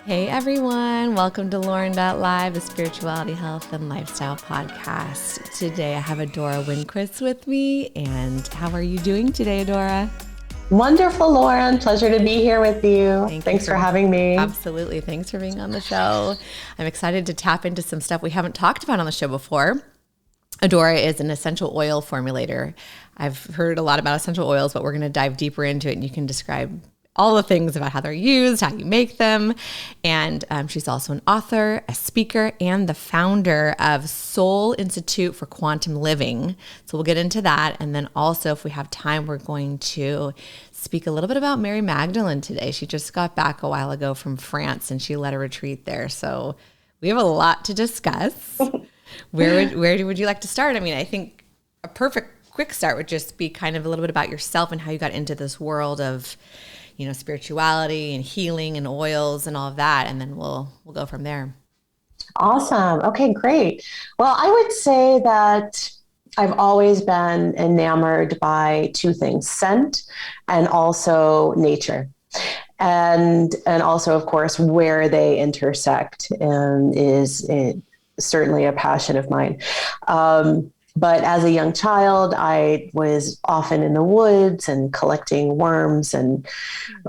Hey everyone, welcome to Lauren.live, a spirituality, health, and lifestyle podcast. Today I have Adora Winquist with me, and how are you doing today, Adora? Wonderful, Lauren. Pleasure to be here with you. Thanks for having me. Absolutely. Thanks for being on the show. I'm excited to tap into some stuff we haven't talked about on the show before. Adora is an essential oil formulator. I've heard a lot about essential oils, but we're going to dive deeper into it, and you can describe all the things about how they're used, how you make them. And she's also an author, a speaker, and the founder of Soul Institute for Quantum Living. So we'll get into that. And then also, if we have time, we're going to speak a little bit about Mary Magdalene today. She just got back a while ago from France and she led a retreat there. So we have a lot to discuss. Where would you like to start? I mean, I think a perfect quick start would just be kind of a little bit about yourself and how you got into this world of, you know, spirituality and healing and oils and all of that. And then we'll go from there. Awesome. Okay, great. Well, I would say that I've always been enamored by two things, scent and also nature. And also, of course, where they intersect is certainly a passion of mine. But as a young child, I was often in the woods and collecting worms and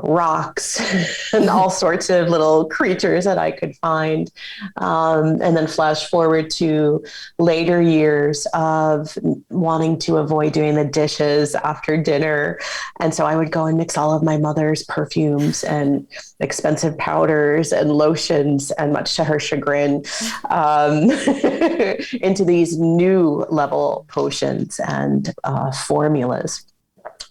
rocks and all sorts of little creatures that I could find. And then flash forward to later years of wanting to avoid doing the dishes after dinner. And so I would go and mix all of my mother's perfumes and expensive powders and lotions, and much to her chagrin, into these new level potions and formulas.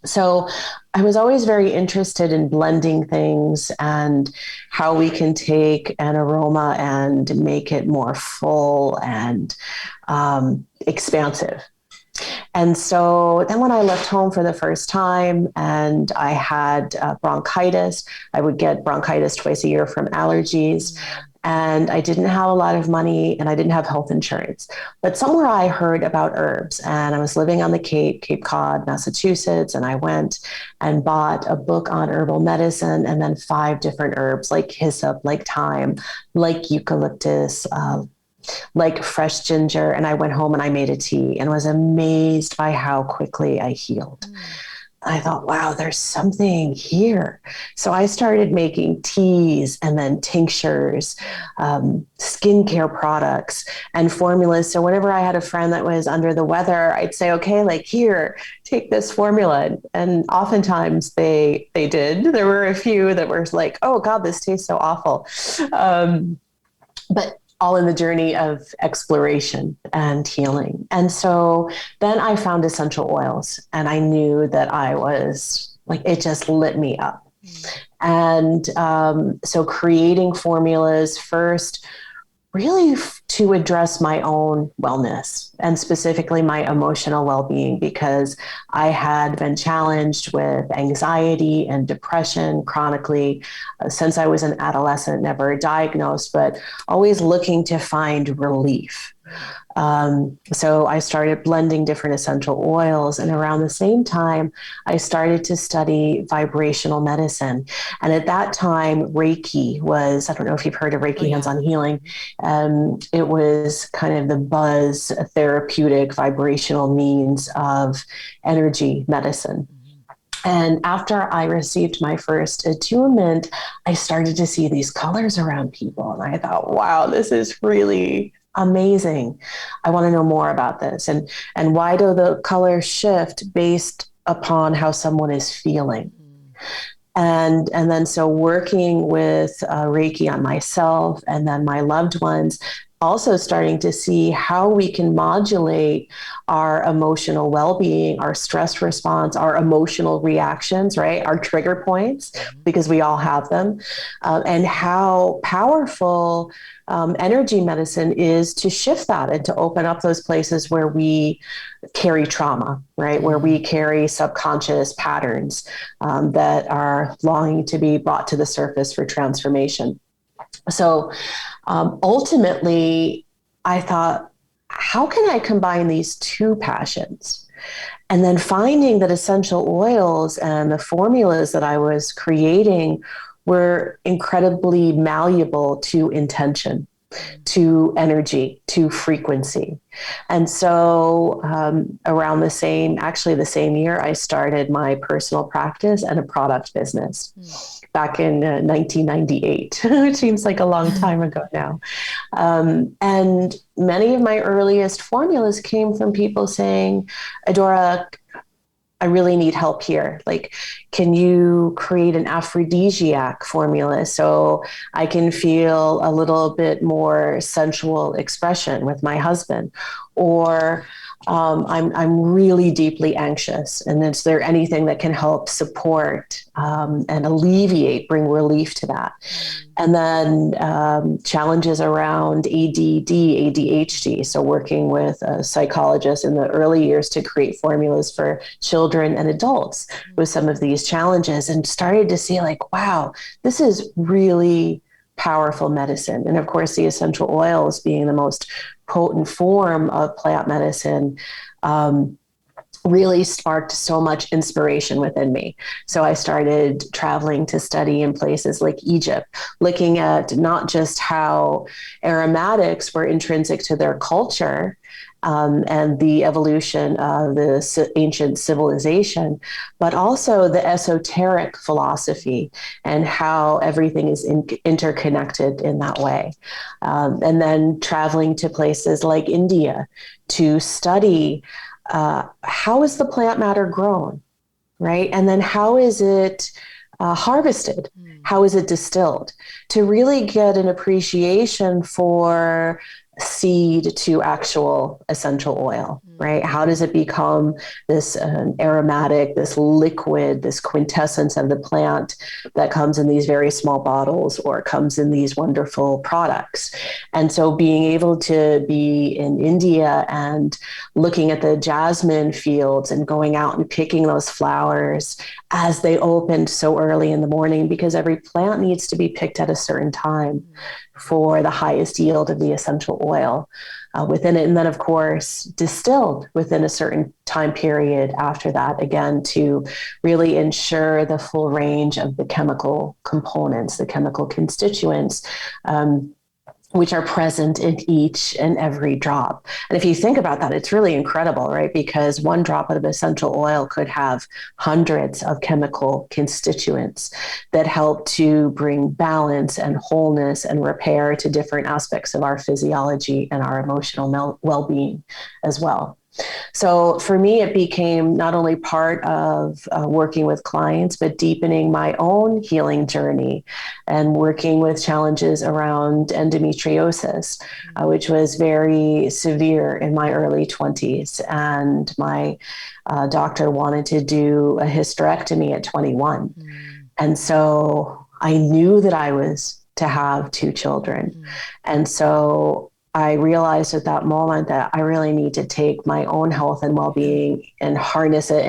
So I was always very interested in blending things and how we can take an aroma and make it more full and expansive. And so then when I left home for the first time and I had bronchitis, I would get bronchitis twice a year from allergies. And I didn't have a lot of money and I didn't have health insurance. But somewhere I heard about herbs, and I was living on the Cape Cod, Massachusetts. And I went and bought a book on herbal medicine, and then 5 different herbs like hyssop, like thyme, like eucalyptus, like fresh ginger. And I went home and I made a tea and was amazed by how quickly I healed. I thought, wow, there's something here. So I started making teas and then tinctures, skincare products and formulas. So whenever I had a friend that was under the weather, I'd say, okay, like here, take this formula. And oftentimes they did. There were a few that were like, oh God, this tastes so awful. But all in the journey of exploration and healing. And so then I found essential oils, and I knew that I was like, it just lit me up. And so creating formulas first, really to address my own wellness and specifically my emotional well-being, because I had been challenged with anxiety and depression chronically since I was an adolescent, never diagnosed, but always looking to find relief. So I started blending different essential oils. And around the same time, I started to study vibrational medicine. And at that time, Reiki was, I don't know if you've heard of Reiki, hands-on healing. It was kind of the buzz therapeutic vibrational means of energy medicine. And after I received my first attunement, I started to see these colors around people. And I thought, wow, this is really amazing. I want to know more about this. And why do the colors shift based upon how someone is feeling? And then so working with Reiki on myself and then my loved ones, also starting to see how we can modulate our emotional well-being, our stress response, our emotional reactions, right? Our trigger points, because we all have them, and how powerful energy medicine is to shift that and to open up those places where we carry trauma, right? Where we carry subconscious patterns that are longing to be brought to the surface for transformation. So ultimately, I thought, how can I combine these two passions? And then finding that essential oils and the formulas that I was creating we're incredibly malleable to intention, to energy, to frequency. And so around the same year, I started my personal practice and a product business back in 1998, which seems like a long time ago now. And many of my earliest formulas came from people saying, Adora, I really need help here. Like, can you create an aphrodisiac formula so I can feel a little bit more sensual expression with my husband? Or I'm really deeply anxious, and is there anything that can help support and alleviate, bring relief to that? And then challenges around ADD, ADHD. So working with a psychologist in the early years to create formulas for children and adults with some of these challenges, and started to see like, wow, this is really powerful medicine. And of course, the essential oils being the most potent form of plant medicine, really sparked so much inspiration within me. So I started traveling to study in places like Egypt, looking at not just how aromatics were intrinsic to their culture, and the evolution of the ancient civilization, but also the esoteric philosophy and how everything is interconnected in that way. And then traveling to places like India to study how is the plant matter grown, right? And then how is it harvested? How is it distilled? To really get an appreciation for seed to actual essential oil, right? How does it become this aromatic, this liquid, this quintessence of the plant that comes in these very small bottles or comes in these wonderful products? And so being able to be in India and looking at the jasmine fields and going out and picking those flowers as they opened so early in the morning, because every plant needs to be picked at a certain time for the highest yield of the essential oil within it. And then, of course, distilled within a certain time period after that, again, to really ensure the full range of the chemical components, the chemical constituents, which are present in each and every drop. And if you think about that, it's really incredible, right? Because one drop of essential oil could have hundreds of chemical constituents that help to bring balance and wholeness and repair to different aspects of our physiology and our emotional well-being as well. So for me, it became not only part of working with clients, but deepening my own healing journey and working with challenges around endometriosis, which was very severe in my early 20s. And my doctor wanted to do a hysterectomy at 21. And so I knew that I was to have 2 children. And so I realized at that moment that I really need to take my own health and well-being and harness it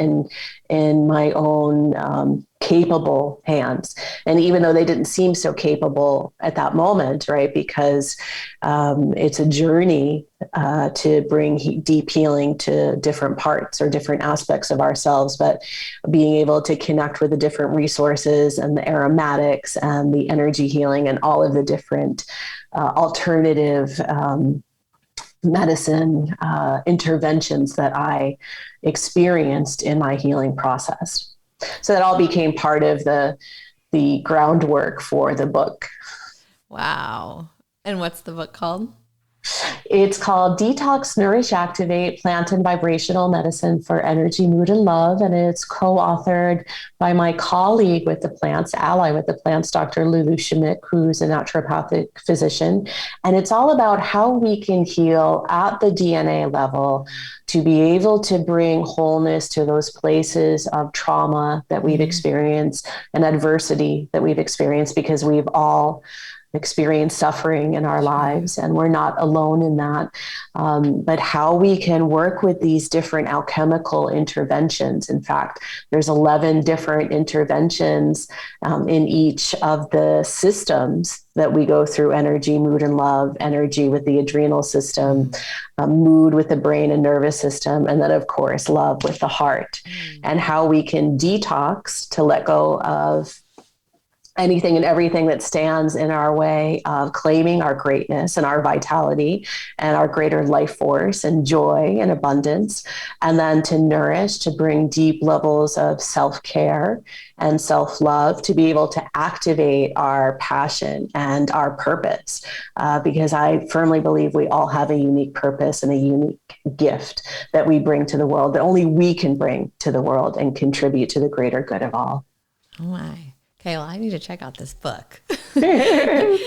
in my own capable hands. And even though they didn't seem so capable at that moment, right, because it's a journey to bring deep healing to different parts or different aspects of ourselves, but being able to connect with the different resources and the aromatics and the energy healing and all of the different alternative medicine interventions that I experienced in my healing process. So that all became part of the groundwork for the book. Wow. And what's the book called? It's called Detox Nourish Activate, Plant and Vibrational Medicine for Energy, Mood, and Love. And it's co-authored by my colleague with the plants, ally with the plants, Dr. Lulu Schmidt, who's a naturopathic physician. And it's all about how we can heal at the DNA level to be able to bring wholeness to those places of trauma that we've experienced and adversity that we've experienced, because we've all experience suffering in our lives, and we're not alone in that. But how we can work with these different alchemical interventions. In fact, there's 11 different interventions in each of the systems that we go through: energy, mood, and love, energy with the adrenal system, mood with the brain and nervous system, and then, of course, love with the heart, and how we can detox to let go of anything and everything that stands in our way of claiming our greatness and our vitality and our greater life force and joy and abundance. And then to nourish, to bring deep levels of self-care and self-love, to be able to activate our passion and our purpose. Because I firmly believe we all have a unique purpose and a unique gift that we bring to the world, that only we can bring to the world and contribute to the greater good of all. Oh my. Okay, well, I need to check out this book. There's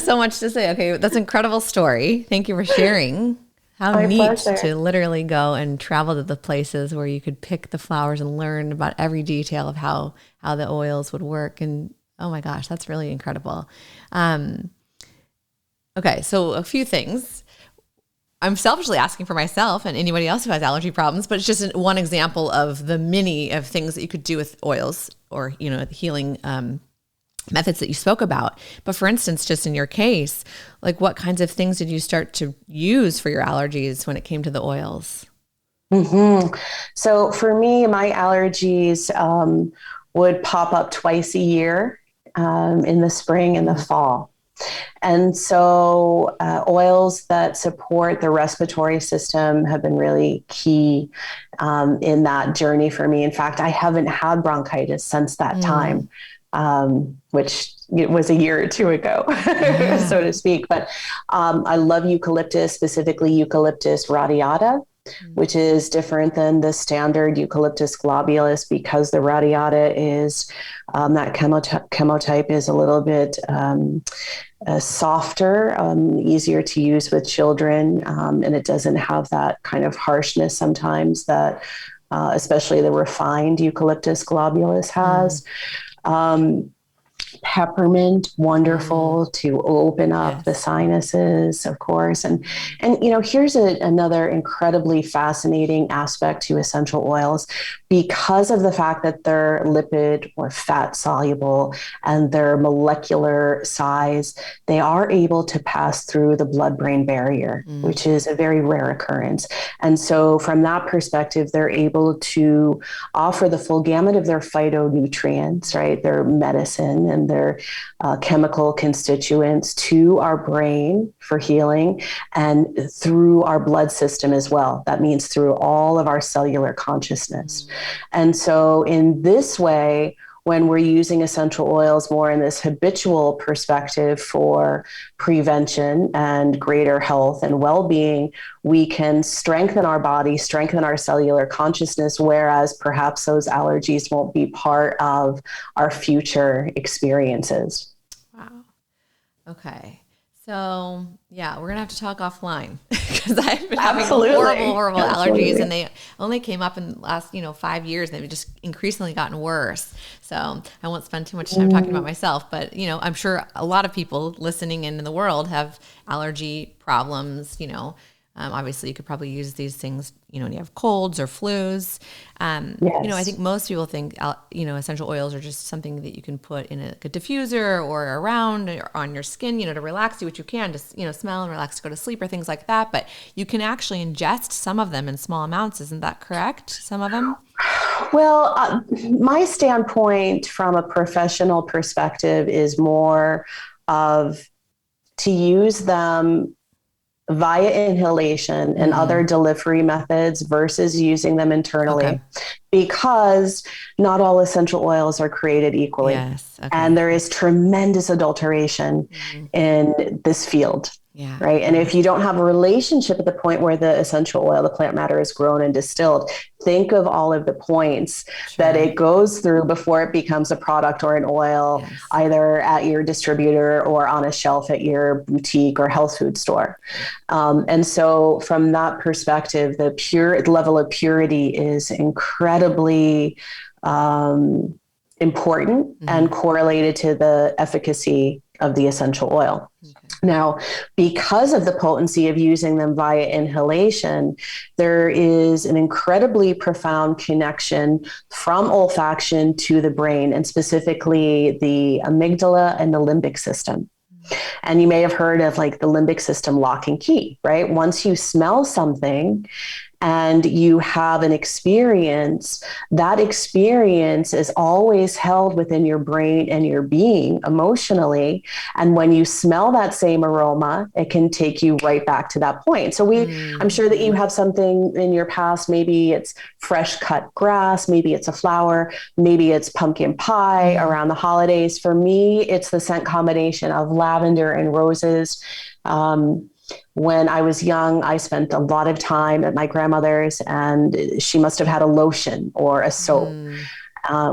so much to say. Okay, that's an incredible story. Thank you for sharing. How My neat pleasure. to literally go and travel to the places where you could pick the flowers and learn about every detail of how the oils would work. And oh my gosh, that's really incredible. Okay, so a few things. I'm selfishly asking for myself and anybody else who has allergy problems, but it's just one example of the many of things that you could do with oils or, the healing methods that you spoke about. But for instance, just in your case, like what kinds of things did you start to use for your allergies when it came to the oils? Mm-hmm. So for me, my allergies would pop up twice a year in the spring and the fall. And so oils that support the respiratory system have been really key in that journey for me. In fact, I haven't had bronchitis since that time, which was a year or two ago, so to speak. But I love eucalyptus, specifically Eucalyptus radiata, which is different than the standard Eucalyptus globulus, because the radiata is that chemotype is a little bit softer, easier to use with children, and it doesn't have that kind of harshness sometimes that especially the refined Eucalyptus globulus has. Peppermint, wonderful to open up the sinuses, of course. And here's another incredibly fascinating aspect to essential oils. Because of the fact that they're lipid or fat soluble and their molecular size, they are able to pass through the blood-brain barrier, which is a very rare occurrence. And so from that perspective, they're able to offer the full gamut of their phytonutrients, right? Their medicine and their chemical constituents to our brain for healing and through our blood system as well. That means through all of our cellular consciousness. And so in this way, when we're using essential oils more in this habitual perspective for prevention and greater health and well-being, we can strengthen our body, strengthen our cellular consciousness, whereas perhaps those allergies won't be part of our future experiences. Wow. Okay. So yeah, we're going to have to talk offline because I've been having horrible allergies, and they only came up in the last, 5 years, and they've just increasingly gotten worse. So I won't spend too much time talking about myself, but I'm sure a lot of people listening in the world have allergy problems. Obviously you could probably use these things, when you have colds or flus. I think most people think, essential oils are just something that you can put in a diffuser or around or on your skin, to relax you, which you can just, smell and relax, go to sleep or things like that. But you can actually ingest some of them in small amounts. Isn't that correct? Some of them? Well, my standpoint from a professional perspective is more of to use them via inhalation and other delivery methods versus using them internally, because not all essential oils are created equally. And there is tremendous adulteration in this field. Right. And if you don't have a relationship at the point where the essential oil, the plant matter, is grown and distilled, think of all of the points that it goes through before it becomes a product or an oil, either at your distributor or on a shelf at your boutique or health food store. And so from that perspective, the level of purity is incredibly important and correlated to the efficacy of the essential oil. Now, because of the potency of using them via inhalation, there is an incredibly profound connection from olfaction to the brain, and specifically the amygdala and the limbic system. And you may have heard of the limbic system lock and key, right? Once you smell something, and you have an experience, that experience is always held within your brain and your being emotionally. And when you smell that same aroma, it can take you right back to that point. So I'm sure that you have something in your past. Maybe it's fresh cut grass, maybe it's a flower, maybe it's pumpkin pie around the holidays. For me, it's the scent combination of lavender and roses. When I was young, I spent a lot of time at my grandmother's, and she must have had a lotion or a soap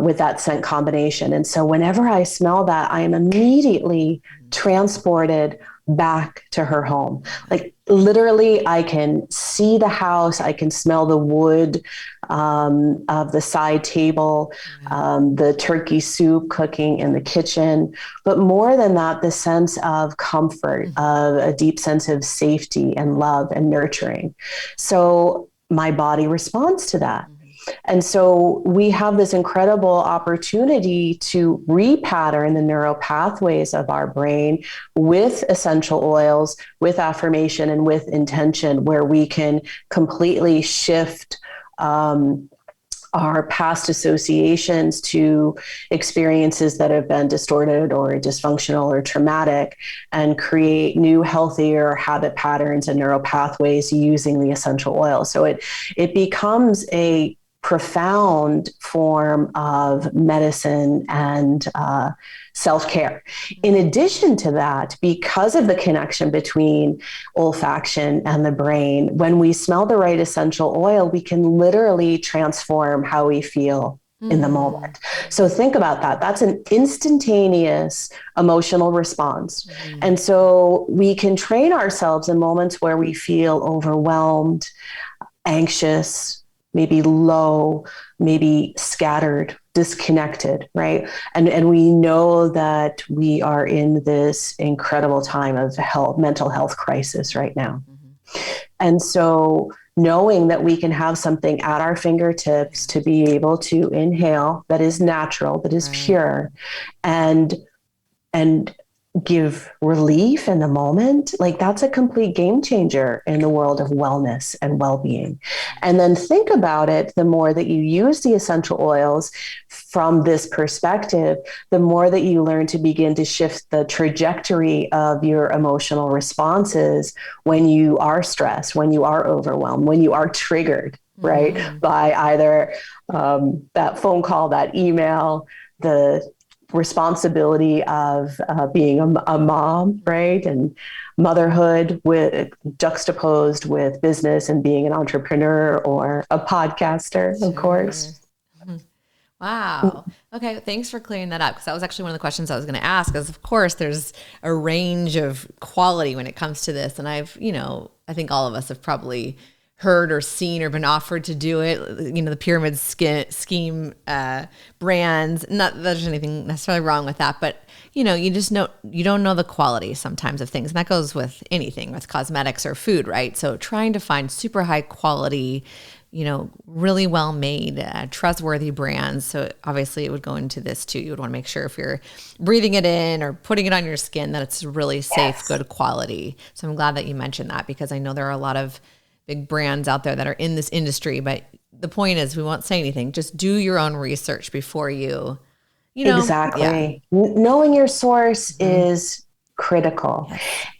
with that scent combination. And so whenever I smell that, I am immediately transported back to her home. Like literally, I can see the house, I can smell the wood of the side table, the turkey soup cooking in the kitchen. But more than that, the sense of comfort, of a deep sense of safety and love and nurturing. So my body responds to that. And so we have this incredible opportunity to repattern the neural pathways of our brain with essential oils, with affirmation, and with intention, where we can completely shift our past associations to experiences that have been distorted or dysfunctional or traumatic, and create new, healthier habit patterns and neural pathways using the essential oil. So it becomes a profound form of medicine and self-care. In addition to that, because of the connection between olfaction and the brain, when we smell the right essential oil, we can literally transform how we feel in the moment. So think about that. That's an instantaneous emotional response. And so we can train ourselves in moments where we feel overwhelmed, anxious, maybe low, maybe scattered, disconnected, right? And we know that we are in this incredible time of mental health crisis right now. And so knowing that we can have something at our fingertips to be able to inhale that is natural, that is pure, and give relief in the moment, like that's a complete game changer in the world of wellness and well-being. And then think about it, the more that you use the essential oils from this perspective, the more that you learn to begin to shift the trajectory of your emotional responses when you are stressed, when you are overwhelmed, when you are triggered, right? By either that phone call, that email, the responsibility of being a mom, right? And motherhood juxtaposed with business and being an entrepreneur or a podcaster, of course. Wow. Okay. Thanks for clearing that up. Because that was actually one of the questions I was going to ask, is of course there's a range of quality when it comes to this. And I think all of us have probably heard or seen or been offered to do it, the pyramid scheme brands. Not that there's anything necessarily wrong with that, but you just know, you don't know the quality sometimes of things. And that goes with anything, with cosmetics or food, right? So trying to find super high quality, really well made, trustworthy brands. So obviously it would go into this too. You would want to make sure if you're breathing it in or putting it on your skin, that it's really safe, good quality. So I'm glad that you mentioned that, because I know there are a lot of big brands out there that are in this industry, but the point is we won't say anything. Just do your own research before you Exactly. Knowing your source is critical.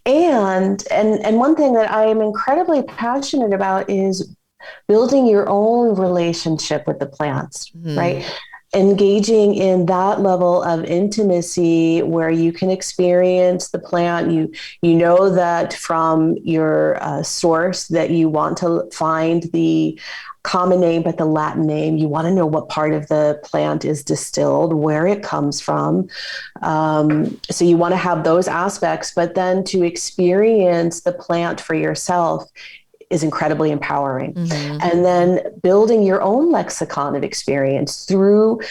And one thing that I am incredibly passionate about is building your own relationship with the plants, right? Engaging in that level of intimacy where you can experience the plant. You know that from your source that you want to find the common name, but the Latin name. You want to know what part of the plant is distilled, where it comes from. So you want to have those aspects, but then to experience the plant for yourself is incredibly empowering. And then building your own lexicon of experience through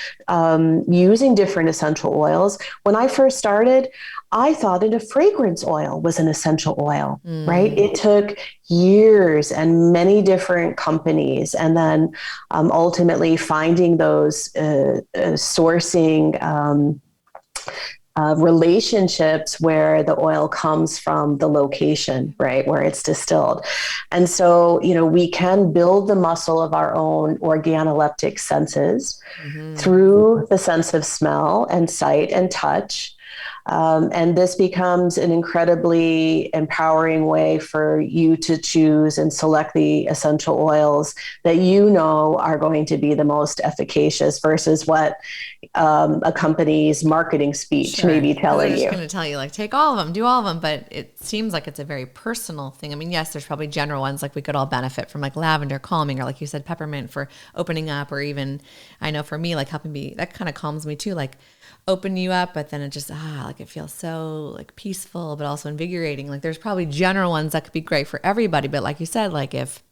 using different essential oils. When I first started, I thought that a fragrance oil was an essential oil, right? It took years and many different companies, and then ultimately finding those sourcing relationships where the oil comes from the location, right, where it's distilled. And so, we can build the muscle of our own organoleptic senses through the sense of smell and sight and touch. And this becomes an incredibly empowering way for you to choose and select the essential oils that are going to be the most efficacious versus what a company's marketing speech may be telling you. They're just going to tell you, like, take all of them, do all of them. But it seems like it's a very personal thing. I mean, yes, there's probably general ones, like we could all benefit from, like lavender calming, or like you said, peppermint for opening up, or even, I know for me, like helping me, that kind of calms me too, like open you up, but then it just, like it feels so like peaceful, but also invigorating. Like there's probably general ones that could be great for everybody. But like you said, like if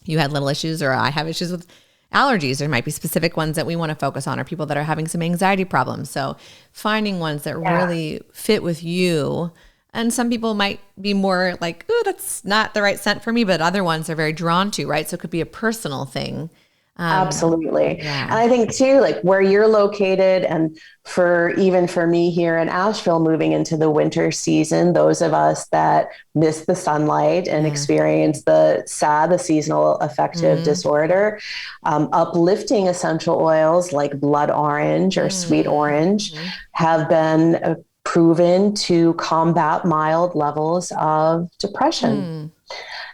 you had little issues, or I have issues with allergies, there might be specific ones that we want to focus on, or people that are having some anxiety problems. So finding ones that really fit with you. And some people might be more like, oh, that's not the right scent for me, but other ones are very drawn to, right? So it could be a personal thing. Absolutely. Yeah. And I think too, like where you're located, and for me here in Asheville, moving into the winter season, those of us that miss the sunlight and experience the SAD, the seasonal affective disorder, uplifting essential oils like blood orange or sweet orange have been proven to combat mild levels of depression.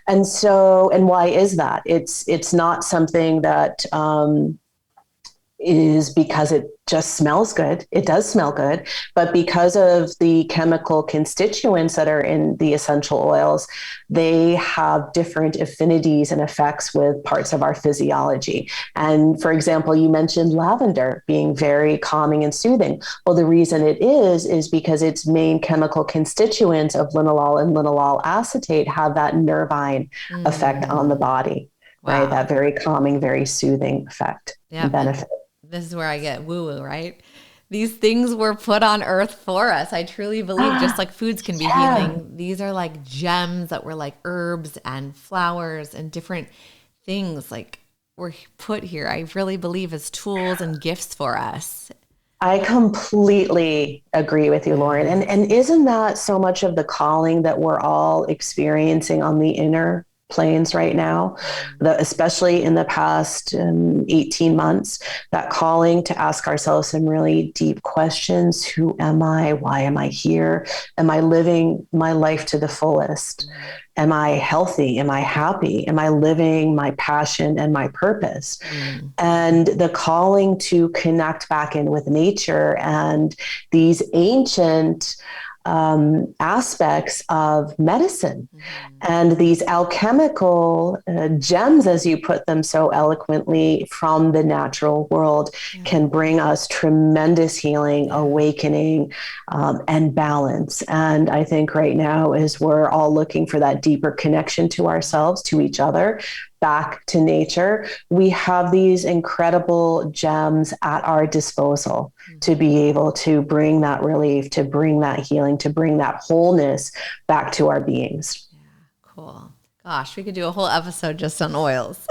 And so, and why is that? It's not something that is because it just smells good. It does smell good, but because of the chemical constituents that are in the essential oils, they have different affinities and effects with parts of our physiology. And for example, you mentioned lavender being very calming and soothing. Well, the reason it is because its main chemical constituents of linalool and linalool acetate have that nervine effect on the body, right? That very calming, very soothing effect and benefit. This is where I get woo-woo, right? These things were put on earth for us. I truly believe, just like foods can be healing, these are like gems that were like herbs and flowers and different things like were put here. I really believe as tools and gifts for us. I completely agree with you, Lauren. And isn't that so much of the calling that we're all experiencing on the inner planes right now, especially in the past 18 months, that calling to ask ourselves some really deep questions. Who am I? Why am I here? Am I living my life to the fullest? Am I healthy? Am I happy? Am I living my passion and my purpose? And the calling to connect back in with nature and these ancient aspects of medicine and these alchemical gems, as you put them so eloquently, from the natural world can bring us tremendous healing, awakening, and balance. And I think right now, as we're all looking for that deeper connection to ourselves, to each other, back to nature, we have these incredible gems at our disposal to be able to bring that relief, to bring that healing, to bring that wholeness back to our beings. Yeah, cool. Gosh, we could do a whole episode just on oils.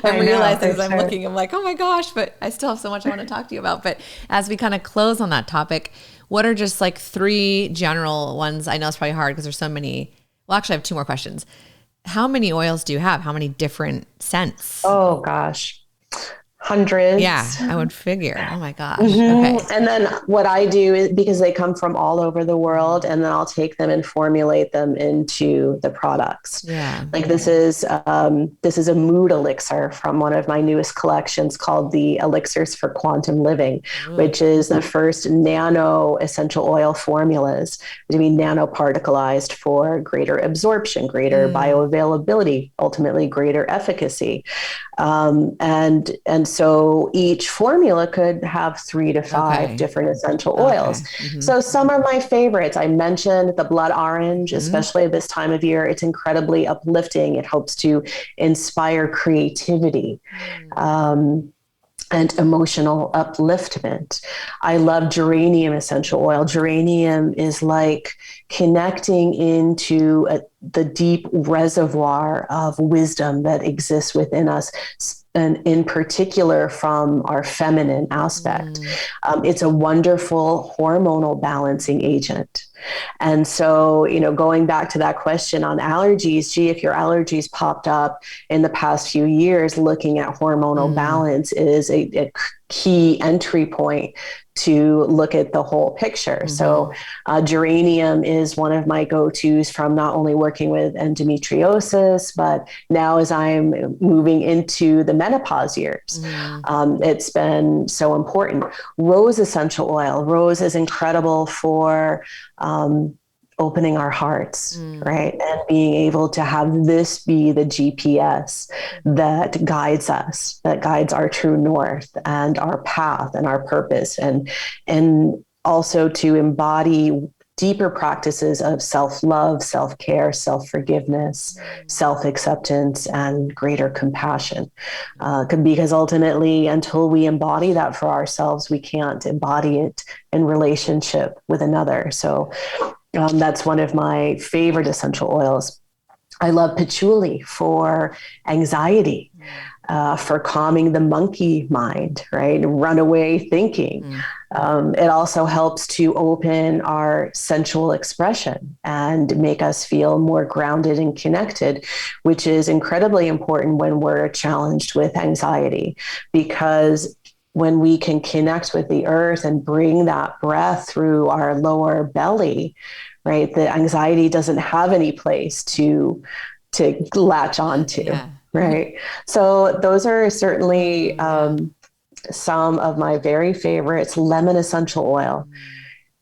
I'm realizing as I'm looking, I'm like, oh my gosh, but I still have so much I want to talk to you about. But as we kind of close on that topic, what are just like 3 general ones? I know it's probably hard because there's so many. Well, actually I have 2 more questions. How many oils do you have? How many different scents? Oh gosh, hundreds. Yeah, I would figure. Oh my gosh. Okay. And then what I do is, because they come from all over the world, and then I'll take them and formulate them into the products. Yeah. Like this is a mood elixir from one of my newest collections called the Elixirs for Quantum Living, which is the first nano essential oil formulas to be nanoparticleized for greater absorption, greater bioavailability, ultimately greater efficacy. And so each formula could have 3 to 5 different essential oils. So some are my favorites. I mentioned the blood orange, especially this time of year. It's incredibly uplifting. It helps to inspire creativity. And emotional upliftment. I love geranium essential oil. Geranium is like connecting into the deep reservoir of wisdom that exists within us, and in particular from our feminine aspect. It's a wonderful hormonal balancing agent. And so, going back to that question on allergies, if your allergies popped up in the past few years, looking at hormonal balance is a key entry point to look at the whole picture. So geranium is one of my go-tos from not only working with endometriosis, but now as I'm moving into the menopause years, it's been so important. Rose essential oil. Rose is incredible for opening our hearts, right? And being able to have this be the GPS that guides us, that guides our true north and our path and our purpose, and also to embody deeper practices of self-love, self-care, self-forgiveness, self-acceptance, and greater compassion. Because ultimately, until we embody that for ourselves, we can't embody it in relationship with another. So that's one of my favorite essential oils. I love patchouli for anxiety, for calming the monkey mind, right? Runaway thinking. It also helps to open our sensual expression and make us feel more grounded and connected, which is incredibly important when we're challenged with anxiety, because when we can connect with the earth and bring that breath through our lower belly, right, the anxiety doesn't have any place to latch onto, right? So those are certainly some of my very favorites. Lemon essential oil,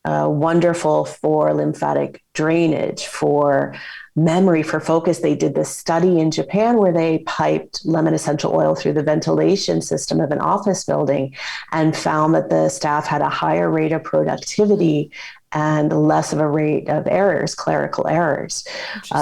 wonderful for lymphatic drainage, for memory, for focus. They did this study in Japan where they piped lemon essential oil through the ventilation system of an office building and found that the staff had a higher rate of productivity and less of a rate of errors, clerical errors.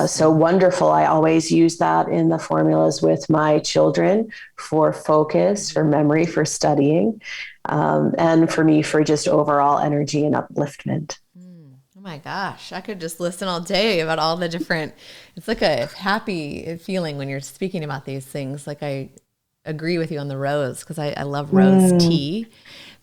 So wonderful. I always use that in the formulas with my children for focus, for memory, for studying, and for me, for just overall energy and upliftment. Oh my gosh, I could just listen all day about all the different, it's like a happy feeling when you're speaking about these things. Like I agree with you on the rose, because I love rose tea.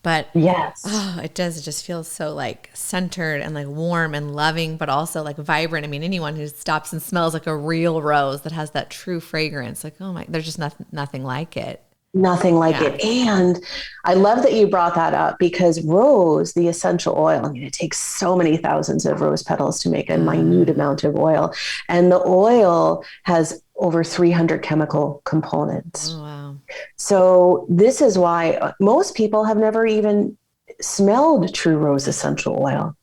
But yes, it does. It just feels so like centered and like warm and loving, but also like vibrant. I mean, anyone who stops and smells like a real rose that has that true fragrance, like, oh my, there's just nothing like it. Nothing like it. And I love that you brought that up, because rose, the essential oil, I mean, it takes so many thousands of rose petals to make a minute amount of oil. And the oil has over 300 chemical components. Oh, wow. So this is why most people have never even smelled true rose essential oil,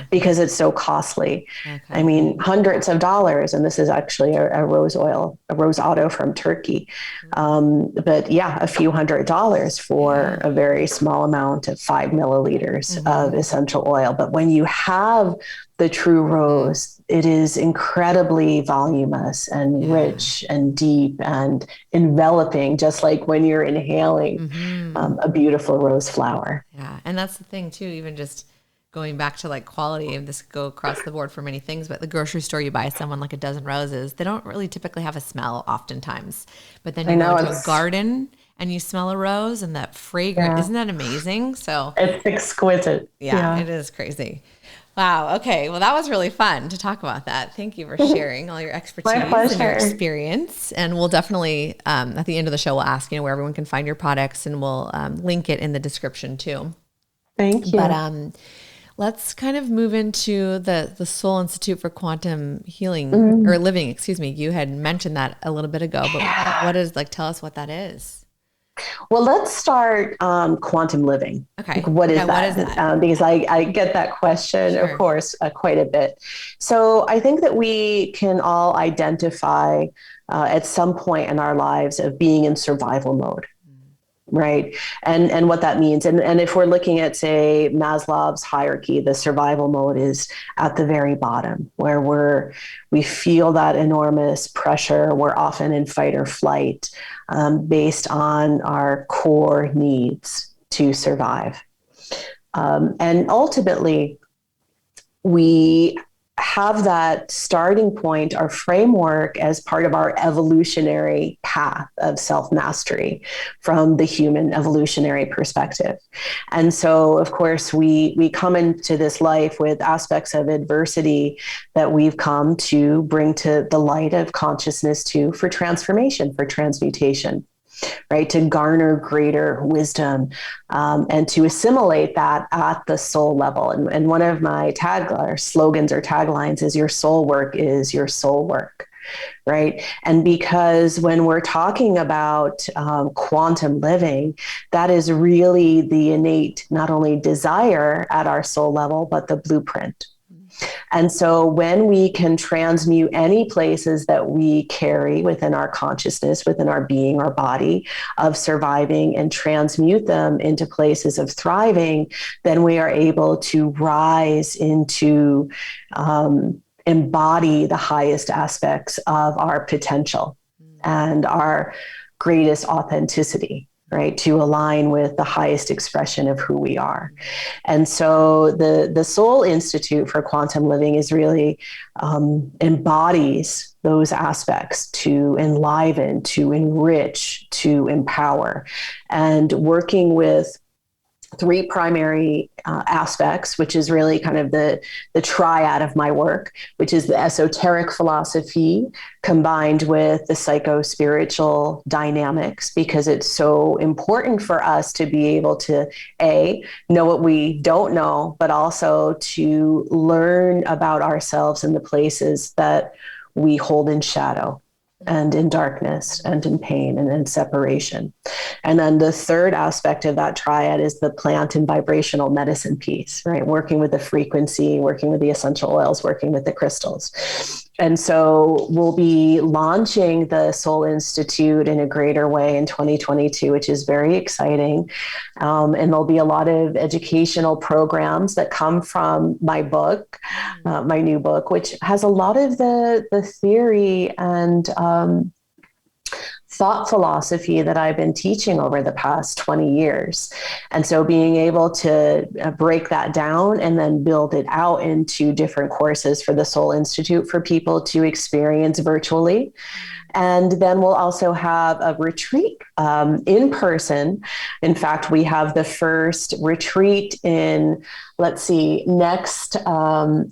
because it's so costly. Okay. I mean, hundreds of dollars. And this is actually a rose oil, a rose otto from Turkey. But yeah, a few $100s for a very small amount of 5 milliliters of essential oil. But when you have the true rose, it is incredibly voluminous and rich and deep and enveloping, just like when you're inhaling a beautiful rose flower. Yeah. And that's the thing too, even just going back to like quality, and this go across the board for many things, but the grocery store, you buy someone like a dozen roses, they don't really typically have a smell oftentimes, but then you go into a garden and you smell a rose and that fragrance, isn't that amazing? So it's exquisite. Yeah, it is crazy. Wow. Okay. Well, that was really fun to talk about that. Thank you for sharing all your expertise and your experience. And we'll definitely, at the end of the show, we'll ask, where everyone can find your products, and we'll link it in the description too. Thank you. But let's kind of move into the Soul Institute for Quantum Healing or Living, excuse me. You had mentioned that a little bit ago, but what is, tell us what that is. Well, let's start quantum living. Okay. What is that? Because I get that question, of course, quite a bit. So I think that we can all identify at some point in our lives of being in survival mode. Right. And what that means. And if we're looking at, say, Maslow's hierarchy, the survival mode is at the very bottom, where we feel that enormous pressure. We're often in fight or flight based on our core needs to survive. And ultimately, we have that starting point, our framework, as part of our evolutionary path of self-mastery from the human evolutionary perspective. And so, of course, we come into this life with aspects of adversity that we've come to bring to the light of consciousness to for transformation, for transmutation, right? To garner greater wisdom, and to assimilate that at the soul level. And one of my slogans or taglines is your soul work is your soul work. Right. And because when we're talking about quantum living, that is really the innate, not only desire at our soul level, but the blueprint. And so when we can transmute any places that we carry within our consciousness, within our being, our body of surviving, and transmute them into places of thriving, then we are able to rise into embody the highest aspects of our potential and our greatest authenticity, right? To align with the highest expression of who we are. And so the Soul Institute for Quantum Living is really embodies those aspects to enliven, to enrich, to empower, and working with three primary aspects, which is really kind of the triad of my work, which is the esoteric philosophy combined with the psycho-spiritual dynamics, because it's so important for us to be able to, know what we don't know, but also to learn about ourselves in the places that we hold in shadow and in darkness and in pain and in separation. And then the third aspect of that triad is the plant and vibrational medicine piece, right? Working with the frequency, working with the essential oils, working with the crystals. And so we'll be launching the Soul Institute in a greater way in 2022, which is very exciting. And there'll be a lot of educational programs that come from my book, my new book, which has a lot of the theory and thought philosophy that I've been teaching over the past 20 years. And so being able to break that down and then build it out into different courses for the Soul Institute for people to experience virtually. And then we'll also have a retreat in person. In fact, we have the first retreat in, next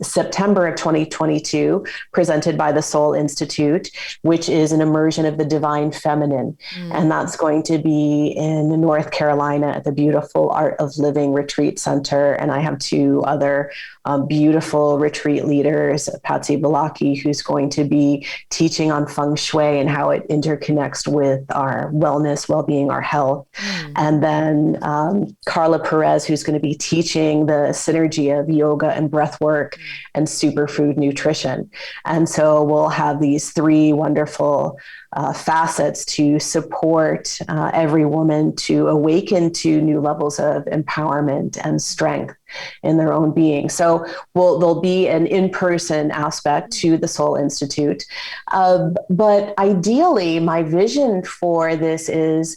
September of 2022, presented by the Soul Institute, which is an immersion of the divine feminine. And that's going to be in North Carolina at the beautiful Art of Living Retreat Center. And I have two other beautiful retreat leaders, Patsy Balaki, who's going to be teaching on feng shui and how it interconnects with our wellness, well-being, our health. And then Carla Perez, who's going to be teaching the synergy of yoga and breath work and superfood nutrition. And so we'll have these three wonderful facets to support every woman to awaken to new levels of empowerment and strength in their own being. So there'll be an in-person aspect to the Soul Institute. But ideally, my vision for this is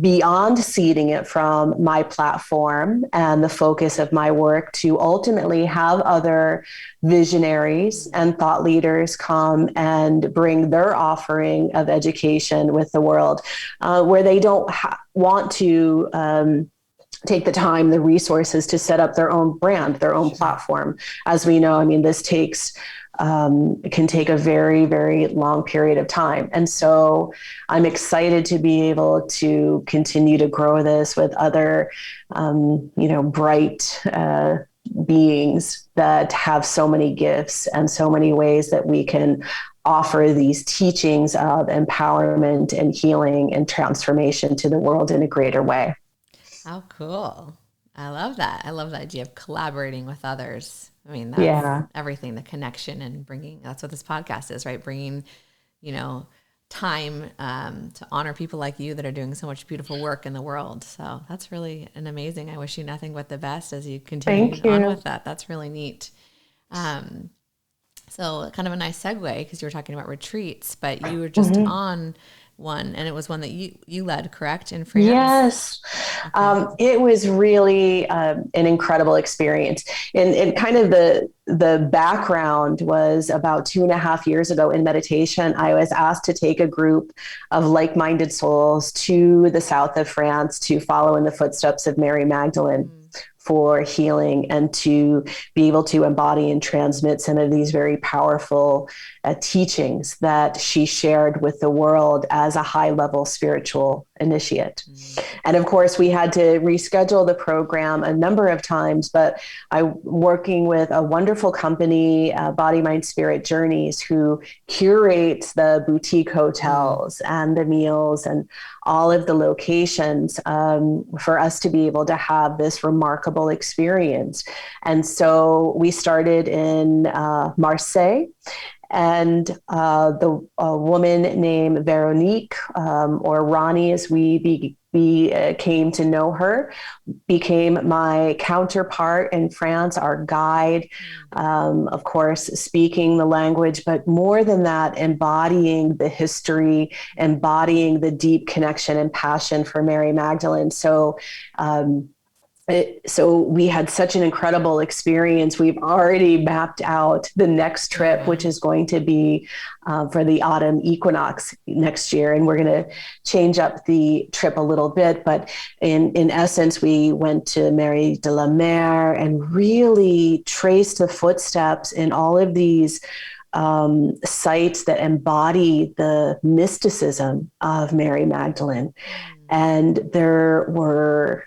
beyond seeding it from my platform and the focus of my work to ultimately have other visionaries and thought leaders come and bring their offering of education with the world, where they don't want to take the time, the resources to set up their own brand, their own platform. As we know, I mean, this can take a very, very long period of time. And so I'm excited to be able to continue to grow this with other, bright beings that have so many gifts and so many ways that we can offer these teachings of empowerment and healing and transformation to the world in a greater way. How cool. I love that. I love the idea of collaborating with others. I mean, that's everything, the connection and that's what this podcast is, right? Bringing, time to honor people like you that are doing so much beautiful work in the world. So that's really amazing. I wish you nothing but the best as you continue on with that. That's really neat. So kind of a nice segue, because you were talking about retreats, but you were just on one, and it was one that you led, correct, in France? Yes. Okay. It was really an incredible experience. And kind of the background was about 2.5 years ago in meditation, I was asked to take a group of like-minded souls to the south of France to follow in the footsteps of Mary Magdalene for healing and to be able to embody and transmit some of these very powerful teachings that she shared with the world as a high-level spiritual initiate. And of course, we had to reschedule the program a number of times, but I'm working with a wonderful company, Body, Mind, Spirit Journeys, who curates the boutique hotels and the meals and all of the locations for us to be able to have this remarkable experience. And so we started in Marseille. And the woman named Veronique, or Ronnie, as we came to know her, became my counterpart in France, our guide, of course, speaking the language, but more than that, embodying the history, embodying the deep connection and passion for Mary Magdalene. So we had such an incredible experience. We've already mapped out the next trip, which is going to be for the autumn equinox next year. And we're going to change up the trip a little bit. But in essence, we went to Mary de la Mer and really traced the footsteps in all of these sites that embody the mysticism of Mary Magdalene. And there were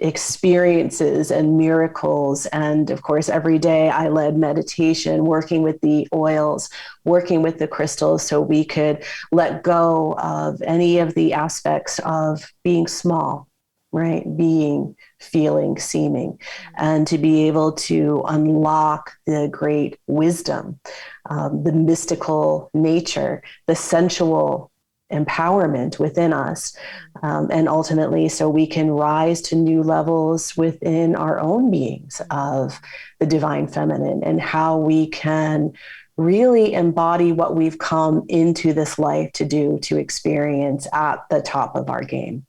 experiences and miracles. And of course, every day I led meditation, working with the oils, working with the crystals, so we could let go of any of the aspects of being small, right? Being, feeling, seeming, and to be able to unlock the great wisdom, the mystical nature, the sensual empowerment within us. And ultimately, so we can rise to new levels within our own beings of the divine feminine, and how we can really embody what we've come into this life to do, to experience at the top of our game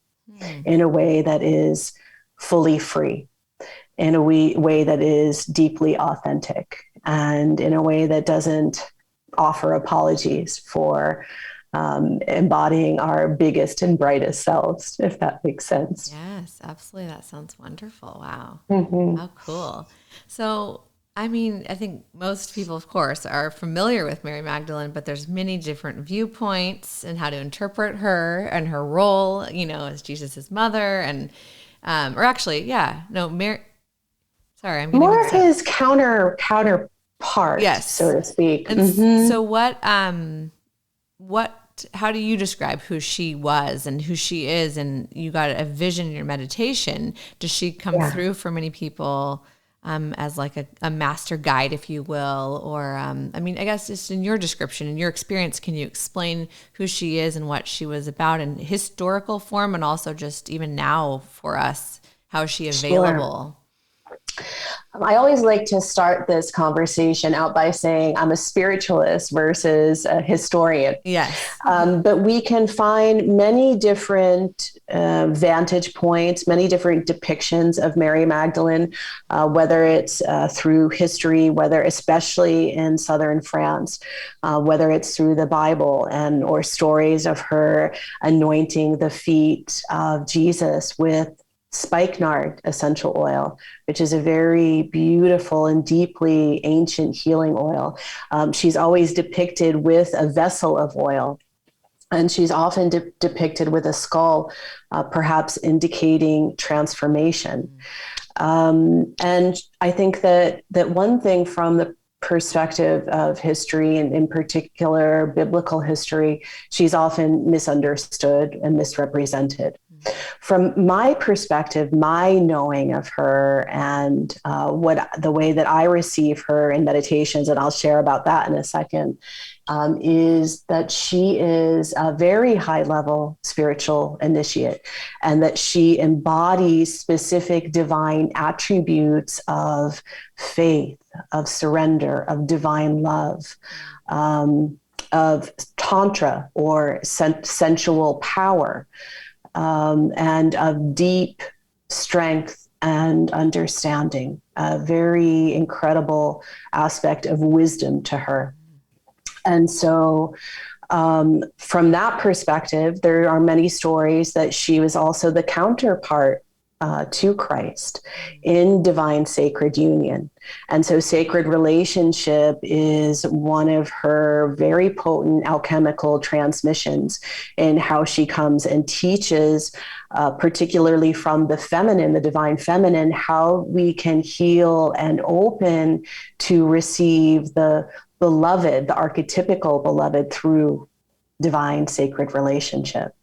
in a way that is fully free, in a way that is deeply authentic, and in a way that doesn't offer apologies for embodying our biggest and brightest selves, if that makes sense. Yes, absolutely. That sounds wonderful. Wow. Mm-hmm. How cool. So, I mean, I think most people, of course, are familiar with Mary Magdalene, but there's many different viewpoints and how to interpret her and her role, as Jesus's mother, and, or actually, Mary. Sorry, I'm getting More of his counterpart, yes, so to speak. And so, how do you describe who she was and who she is? And you got a vision in your meditation. Does she come through for many people as like a master guide, if you will? Or, I guess just in your description, in your experience, can you explain who she is and what she was about in historical form, and also just even now for us, how is she available? Sure. I always like to start this conversation out by saying I'm a spiritualist versus a historian. Yes. But we can find many different vantage points, many different depictions of Mary Magdalene, whether it's through history, whether especially in southern France, whether it's through the Bible or stories of her anointing the feet of Jesus with spikenard essential oil, which is a very beautiful and deeply ancient healing oil. She's always depicted with a vessel of oil, and she's often depicted with a skull, perhaps indicating transformation. And I think that one thing from the perspective of history, and in particular biblical history, she's often misunderstood and misrepresented. From my perspective, my knowing of her and the way that I receive her in meditations, and I'll share about that in a second, is that she is a very high-level spiritual initiate, and that she embodies specific divine attributes of faith, of surrender, of divine love, of tantra or sensual power, and of deep strength and understanding, a very incredible aspect of wisdom to her. And so from that perspective, there are many stories that she was also the counterpart to Christ in divine sacred union. And so sacred relationship is one of her very potent alchemical transmissions in how she comes and teaches, particularly from the feminine, the divine feminine, how we can heal and open to receive the beloved, the archetypical beloved through divine sacred relationship.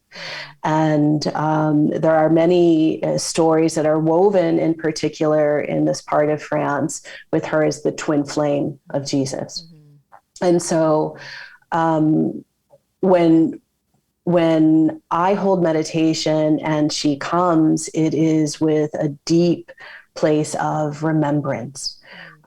And there are many stories that are woven in particular in this part of France with her as the twin flame of Jesus. Mm-hmm. And so when I hold meditation and she comes, it is with a deep place of remembrance.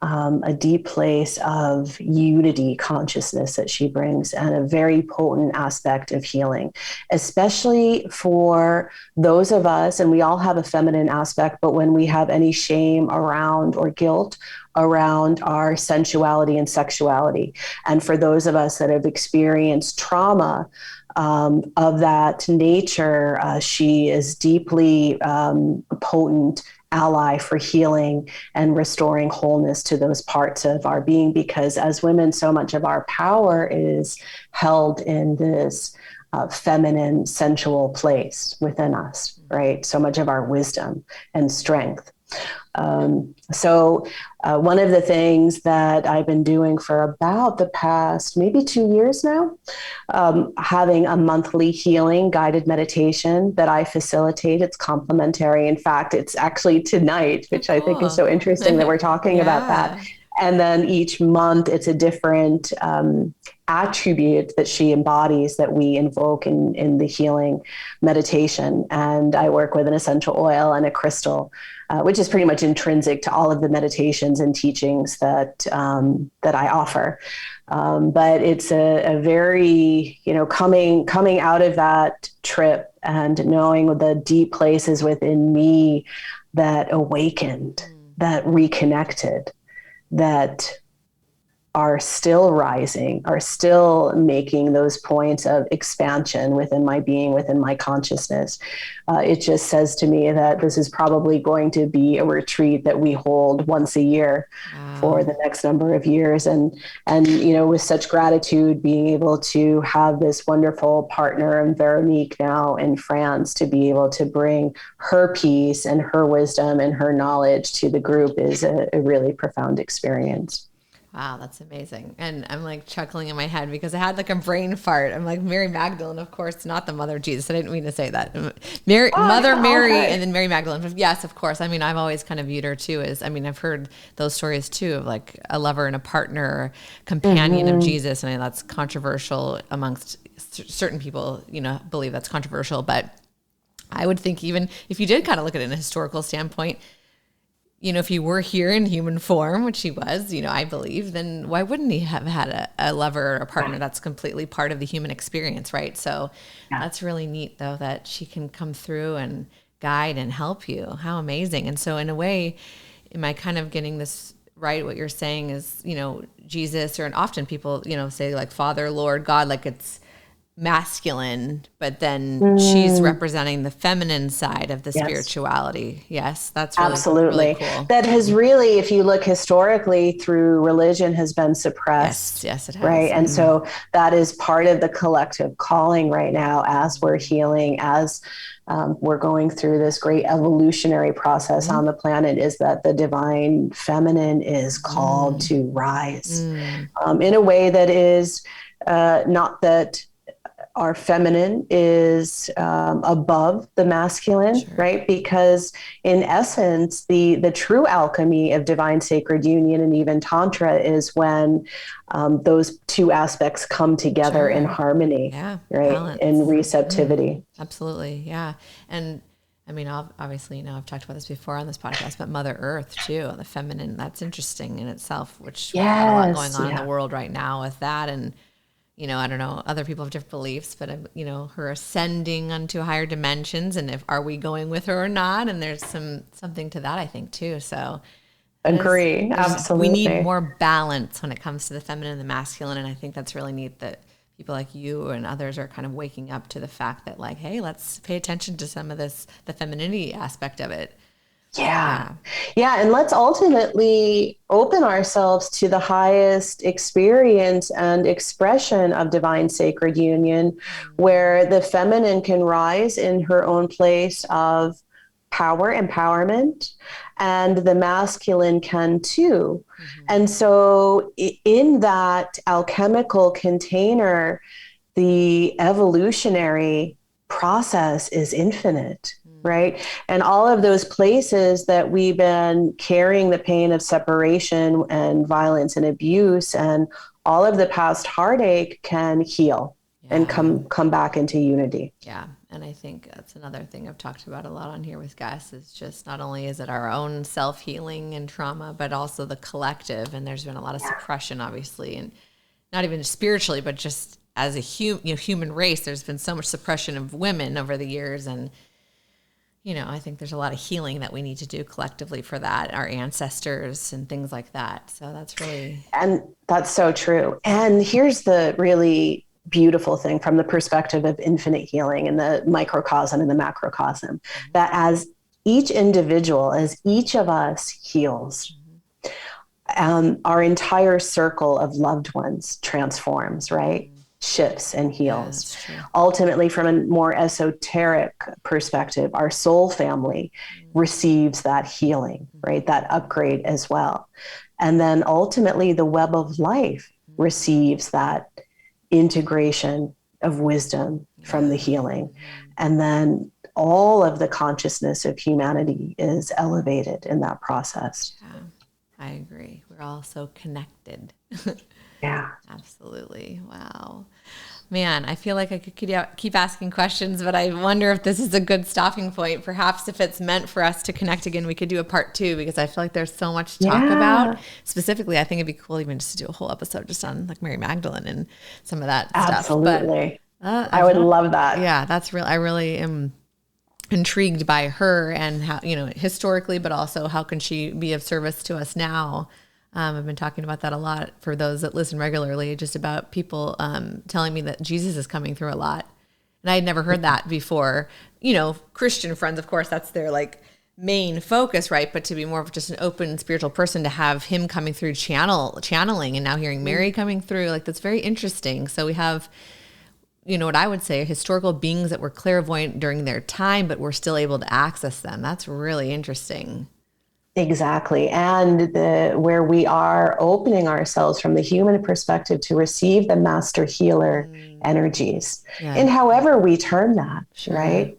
A deep place of unity consciousness that she brings, and a very potent aspect of healing, especially for those of us, and we all have a feminine aspect, but when we have any shame around or guilt around our sensuality and sexuality. And for those of us that have experienced trauma of that nature, she is deeply potent ally for healing and restoring wholeness to those parts of our being, because as women, so much of our power is held in this feminine, sensual place within us, right? So much of our wisdom and strength. So one of the things that I've been doing for about the past maybe 2 years now, having a monthly healing guided meditation that I facilitate. It's complimentary. In fact, it's actually tonight, which I think is so interesting that we're talking about that. And then each month it's a different attribute that she embodies that we invoke in the healing meditation. And I work with an essential oil and a crystal, which is pretty much intrinsic to all of the meditations and teachings that I offer. But it's a very, coming out of that trip and knowing the deep places within me that awakened, that reconnected, that are still rising, are still making those points of expansion within my being, within my consciousness. It just says to me that this is probably going to be a retreat that we hold once a year for the next number of years. And, with such gratitude, being able to have this wonderful partner and Veronique now in France to be able to bring her peace and her wisdom and her knowledge to the group is a really profound experience. Wow, that's amazing. And I'm like chuckling in my head because I had like a brain fart. I'm like, Mary Magdalene, of course, not the mother of Jesus. I didn't mean to say that. Mother Mary and then Mary Magdalene. Yes, of course. I mean, I've always kind of viewed her too as, I've heard those stories too of like a lover and a partner, companion of Jesus. And that's controversial amongst certain people, believe that's controversial. But I would think even if you did kind of look at it in a historical standpoint, if he were here in human form, which he was, I believe, then why wouldn't he have had a lover or a partner that's completely part of the human experience, right? So that's really neat, though, that she can come through and guide and help you. How amazing. And so in a way, am I kind of getting this right? What you're saying is, Jesus, or and often people, say like Father, Lord, God, like it's masculine, but then she's representing the feminine side of the spirituality. Yes, that's really, absolutely really cool. That has really, if you look historically through religion, has been suppressed. Yes, it has. Right. And so that is part of the collective calling right now as we're healing, as we're going through this great evolutionary process on the planet, is that the divine feminine is called to rise in a way that is not that our feminine is above the masculine, right? Because in essence, the true alchemy of divine sacred union and even Tantra is when those two aspects come together in harmony, right? Balance. In receptivity. Absolutely, yeah. And obviously, I've talked about this before on this podcast, but Mother Earth too, the feminine, that's interesting in itself, which we've got a lot going on in the world right now with that. And I don't know, other people have different beliefs, but, her ascending onto higher dimensions, and are we going with her or not? And there's something to that, I think, too. So Agree. Absolutely. we need more balance when it comes to the feminine and the masculine. And I think that's really neat that people like you and others are kind of waking up to the fact that, like, hey, let's pay attention to some of this, the femininity aspect of it. Yeah. And let's ultimately open ourselves to the highest experience and expression of divine sacred union, where the feminine can rise in her own place of power, empowerment, and the masculine can too. And so in that alchemical container, the evolutionary process is infinite. Right. And all of those places that we've been carrying the pain of separation and violence and abuse and all of the past heartache can heal and come back into unity. Yeah. And I think that's another thing I've talked about a lot on here with guests, is just not only is it our own self-healing and trauma, but also the collective. And there's been a lot of suppression, obviously, and not even spiritually, but just as a human race, there's been so much suppression of women over the years. And I think there's a lot of healing that we need to do collectively for that, our ancestors and things like that. So and that's so true. And here's the really beautiful thing from the perspective of infinite healing and the microcosm and the macrocosm, that as each individual, as each of us heals, our entire circle of loved ones transforms, right? Shifts and heals. Ultimately, from a more esoteric perspective, our soul family receives that healing, right? That upgrade as well. And then ultimately the web of life receives that integration of wisdom from the healing. And then all of the consciousness of humanity is elevated in that process. Yeah, I agree. We're all so connected. Yeah. Absolutely. Wow. Man, I feel like I could keep asking questions, but I wonder if this is a good stopping point. Perhaps if it's meant for us to connect again, we could do a part 2, because I feel like there's so much to talk about. Specifically, I think it'd be cool even just to do a whole episode just on like Mary Magdalene and some of that stuff. Absolutely. I would love that. Yeah, that's real. I really am intrigued by her and how, historically, but also how can she be of service to us now? I've been talking about that a lot for those that listen regularly, just about people telling me that Jesus is coming through a lot. And I had never heard that before. Christian friends, of course, that's their like main focus, right? But to be more of just an open spiritual person, to have him coming through channeling, and now hearing Mary coming through, like, that's very interesting. So we have, what I would say, historical beings that were clairvoyant during their time, but we're still able to access them. That's really interesting. Exactly. And where we are opening ourselves from the human perspective to receive the master healer energies, and however we term that, right?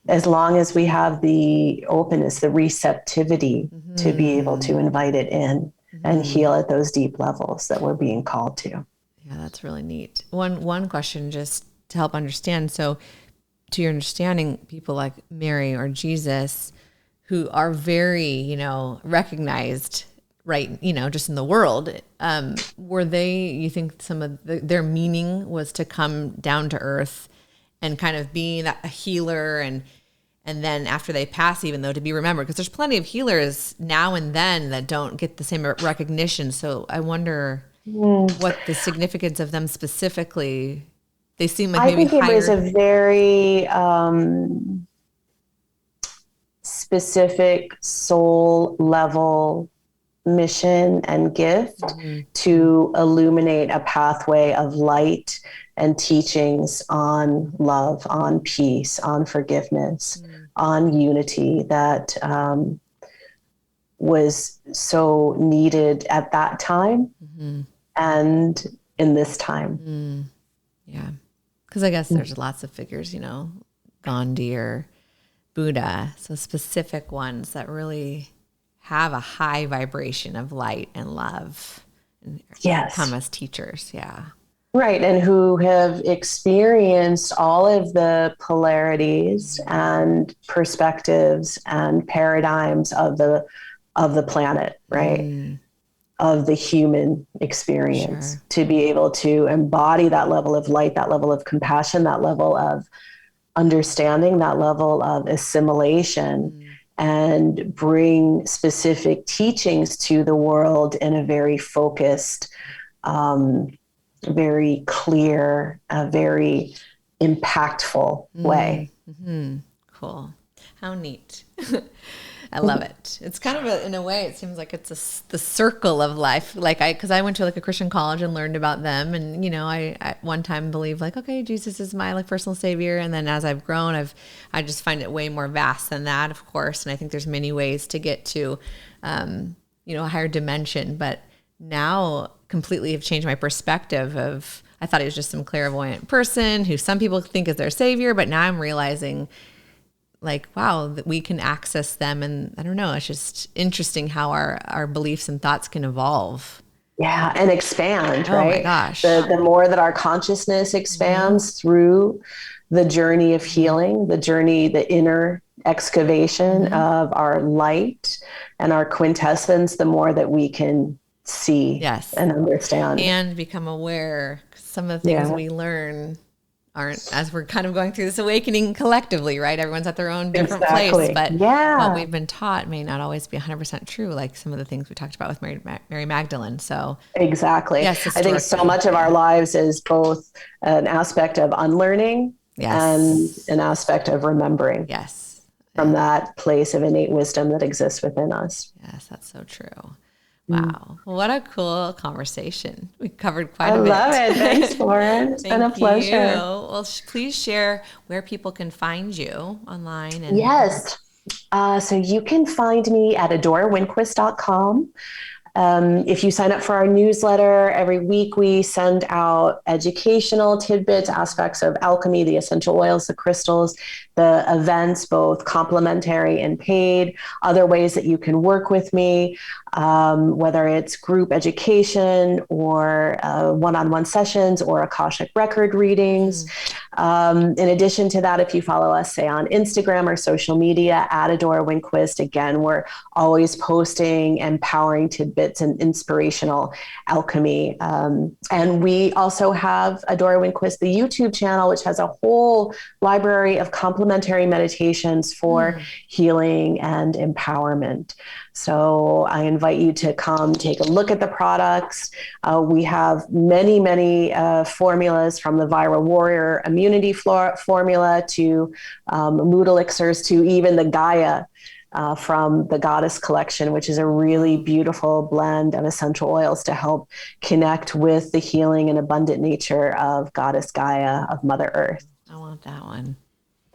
As long as we have the openness, the receptivity to be able to invite it in and heal at those deep levels that we're being called to. Yeah, that's really neat. One question just to help understand. So to your understanding, people like Mary or Jesus, who are very, recognized, right, just in the world, were they, you think some of their meaning was to come down to earth and kind of be a healer, and then after they pass, even though, to be remembered, because there's plenty of healers now and then that don't get the same recognition. So I wonder what the significance of them specifically. They seem like maybe higher. I think it was a very specific soul level mission and gift to illuminate a pathway of light and teachings on love, on peace, on forgiveness, on unity that was so needed at that time and in this time. Yeah. Because I guess there's lots of figures, Gandhi or Buddha, so specific ones that really have a high vibration of light and love and come as teachers. Yeah. Right. And who have experienced all of the polarities and perspectives and paradigms of the planet, right? of the human experience, to be able to embody that level of light, that level of compassion, that level of understanding, that level of assimilation, and bring specific teachings to the world in a very focused, very clear, very impactful way. Mm-hmm. Cool. How neat. I love it. It's kind of in a way, it seems like it's the circle of life. Like because I went to like a Christian college and learned about them. And, I at one time believed like, okay, Jesus is my like personal savior. And then as I've grown, I just find it way more vast than that, of course. And I think there's many ways to get to, a higher dimension, but now completely have changed my perspective of, I thought he was just some clairvoyant person who some people think is their savior, but now I'm realizing like, wow, that we can access them. And I don't know, it's just interesting how our beliefs and thoughts can evolve. Yeah. And expand, right? Oh my gosh. The more that our consciousness expands through the journey of healing, the inner excavation of our light and our quintessence, the more that we can see and understand. And become aware. Some of the things we learn aren't, as we're kind of going through this awakening collectively, right? Everyone's at their own different place, but what we've been taught may not always be 100% true, like some of the things we talked about with Mary Magdalene. So exactly. Yes, I think so much of our lives is both an aspect of unlearning and an aspect of remembering. From that place of innate wisdom that exists within us. Yes, that's so true. Wow. Well, what a cool conversation. We covered quite a bit. I love it. Thanks, Lauren. It's been a pleasure. Well, please share where people can find you online. And yes. So you can find me at adorawinquist.com. If you sign up for our newsletter, every week we send out educational tidbits, aspects of alchemy, the essential oils, the crystals, the events, both complimentary and paid, other ways that you can work with me, whether it's group education or one-on-one sessions or Akashic record readings. In addition to that, if you follow us, say on Instagram or social media at Adora Winquist, again, we're always posting empowering tidbits and inspirational alchemy. And we also have Adora Winquist, the YouTube channel, which has a whole library of complementary meditations for healing and empowerment. So I invite you to come take a look at the products. We have many, many formulas, from the Viral Warrior Immunity formula to mood elixirs to even the Gaia from the Goddess Collection, which is a really beautiful blend of essential oils to help connect with the healing and abundant nature of Goddess Gaia, of Mother Earth. I want that one.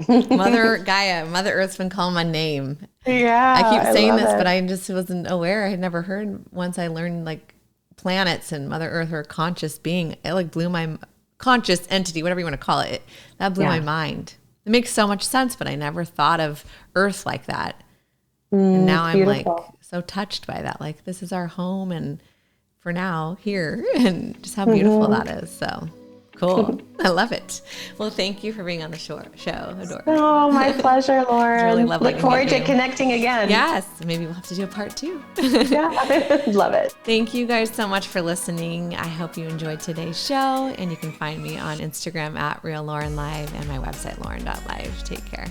Mother Gaia, Mother Earth's been calling my name. Yeah, I keep saying this, but I just wasn't aware. I had never heard. Once I learned like planets and Mother Earth are conscious being, it like blew my conscious entity, whatever you want to call it. That blew my mind. It makes so much sense, but I never thought of Earth like that. And now I'm like so touched by that. Like, this is our home, and for now here, and just how beautiful that is. So cool. I love it. Well, thank you for being on the show, Adora. Oh, my pleasure, Lauren. Really lovely. Look forward to connecting again. Yes. Maybe we'll have to do a part 2. Yeah, love it. Thank you guys so much for listening. I hope you enjoyed today's show, and you can find me on Instagram at RealLaurenLive and my website, lauren.live. Take care.